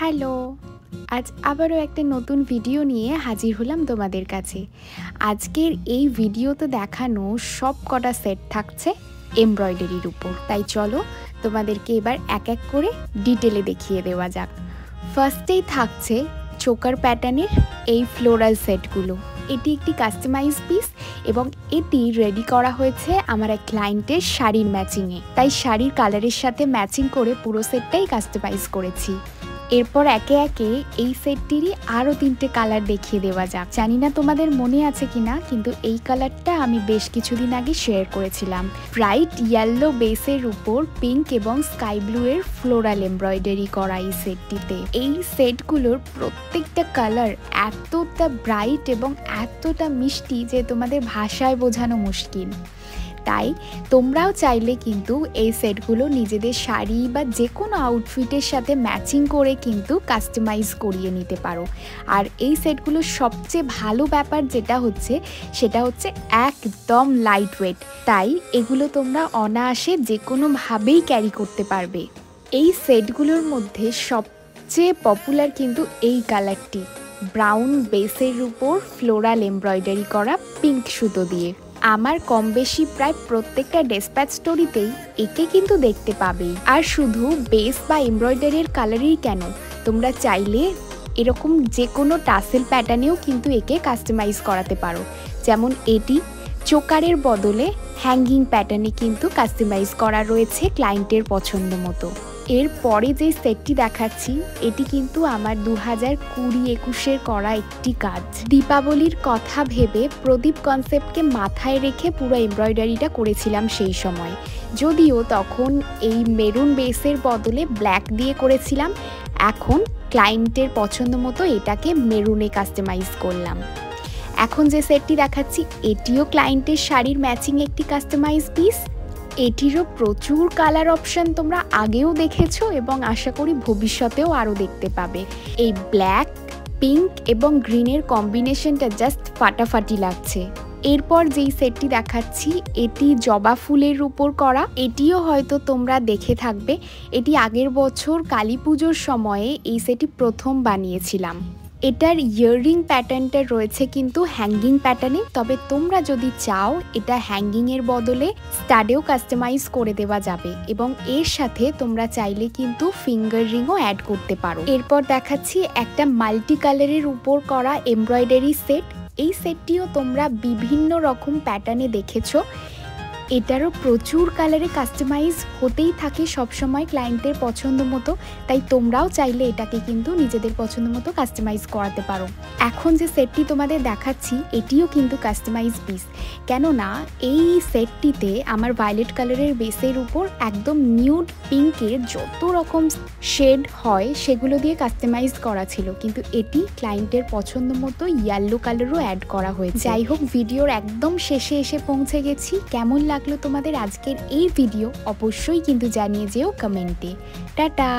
Hello, আজ আবারও একটা নতুন ভিডিও নিয়ে হাজির হলাম তোমাদের কাছে। আজকের এই ভিডিওতে দেখানো সব কটা সেট থাকছে এমব্রয়ডারির উপর। তাই চলো তোমাদেরকে এবার এক এক করে ডিটেলে দেখিয়ে দেওয়া যাক। ফার্স্টেই থাকছে চোকার প্যাটার্নের এই ফ্লোরাল সেটগুলো। এটি একটি কাস্টমাইজ পিস এবং এটি রেডি করা হয়েছে আমার এক ক্লায়েন্টের শাড়ির ম্যাচিংয়ে। তাই শাড়ির কালারের সাথে ম্যাচিং করে পুরো সেটটাই কাস্টমাইজ করেছি। এরপর একে একে এই সেটটিরই আরও 3টে কালার দেখিয়ে দেওয়া যাক। জানি না তোমাদের মনে আছে কিনা, কিন্তু এই কালারটা আমি বেশ কিছুদিন আগে শেয়ার করেছিলাম। ব্রাইট ইয়েলো বেসের উপর পিঙ্ক এবং স্কাই ব্লু এর ফ্লোরাল এমব্রয়ডারি করা এই সেটটিতে। এই সেটগুলোর প্রত্যেকটা কালার এতটা ব্রাইট এবং এতটা মিষ্টি যে তোমাদের ভাষায় বোঝানো মুশকিল। তাই তোমরাও চাইলে কিন্তু এই সেটগুলো নিজেদের শাড়ি বা যে কোনো আউটফিটের সাথে ম্যাচিং করে কিন্তু কাস্টমাইজ করিয়ে নিতে পারো। আর এই সেটগুলোর সবচেয়ে ভালো ব্যাপার সেটা হচ্ছে একদম লাইট ওয়েট। তাই এগুলো তোমরা অনায়াসে যে কোনোভাবেই ক্যারি করতে পারবে। এই সেটগুলোর মধ্যে সবচেয়ে পপুলার কিন্তু এই কালারটি, ব্রাউন বেসের উপর ফ্লোরাল এমব্রয়ডারি করা পিঙ্ক সুতো দিয়ে। আমার কম বেশি প্রায় প্রত্যেকটা ডেসপ্যাচ স্টোরিতেই একে কিন্তু দেখতে পাবেই। আর শুধু বেস বা এমব্রয়ডারির কালারই কেন, তোমরা চাইলে এরকম যে কোনো টাসেল প্যাটার্নেও কিন্তু একে কাস্টমাইজ করাতে পারো। যেমন এটি চোকারের বদলে হ্যাঙ্গিং প্যাটার্নে কিন্তু কাস্টমাইজ করা রয়েছে ক্লায়েন্টের পছন্দ মতো। এরপরে যে সেটটি দেখাচ্ছি এটি কিন্তু আমার 2020-21 করা একটি কাজ। দীপাবলির কথা ভেবে প্রদীপ কনসেপ্টকে মাথায় রেখে পুরো এমব্রয়ডারিটা করেছিলাম সেই সময়। যদিও তখন এই মেরুন বেসের বদলে ব্ল্যাক দিয়ে করেছিলাম, এখন ক্লায়েন্টের পছন্দ মতো এটাকে মেরুনে কাস্টমাইজ করলাম। এখন যে সেটটি দেখাচ্ছি এটিও ক্লায়েন্টের শাড়ির ম্যাচিং একটি কাস্টমাইজ পিস। এটিরও প্রচুর কালার অপশন তোমরা আগেও দেখেছো এবং আশা করি ভবিষ্যতেও আরও দেখতে পাবে। এই ব্ল্যাক, পিঙ্ক এবং গ্রিনের কম্বিনেশনটা জাস্ট ফাটাফাটি লাগছে। এরপর যেই সেটটি দেখাচ্ছি এটি জবা ফুলের উপর করা। এটিও হয়তো তোমরা দেখে থাকবে। এটি আগের বছর কালী পুজোর সময়ে এই সেটটি প্রথম বানিয়েছিলাম। এটার ইয়াররিং প্যাটার্নটা রয়েছে কিন্তু হ্যাঙ্গিং প্যাটার্নে, তবে তোমরা যদি চাও এটা হ্যাঙ্গিংয়ের বদলে স্টাডেও কাস্টমাইজ করে দেওয়া যাবে এবং এর সাথে তোমরা চাইলে কিন্তু ফিঙ্গার রিংও অ্যাড করতে পারো। এরপর দেখাচ্ছি একটা মাল্টি কালারের উপর করা এমব্রয়ডারি সেট। এই সেটটিও তোমরা বিভিন্ন রকম প্যাটার্নে দেখেছো। এটারও প্রচুর কালারে কাস্টমাইজ হতেই থাকে সবসময় ক্লায়েন্টের পছন্দ মতো। তাই তোমরাও চাইলে এটাকে কিন্তু নিজেদের পছন্দ মতো কাস্টমাইজ করাতে পারো। এখন যে সেটটি তোমাদের দেখাচ্ছি এটিও কিন্তু কাস্টমাইজ পিস, কেননা এই সেটটিতে আমার ভায়োলেট কালারের বেসের উপর একদম নিউড পিঙ্কের যত রকম শেড হয় সেগুলো দিয়ে কাস্টমাইজ করা ছিল, কিন্তু এটি ক্লায়েন্টের পছন্দ মতো ইয়েলো কালারও অ্যাড করা হয়েছে। যাই হোক, ভিডিওর একদম শেষে এসে পৌঁছে গেছি। কেমন লাগলো তোমাদের আজকের এই ভিডিও অবশ্যই কিন্তু জানিয়ে যেও কমেন্টে। টাটা।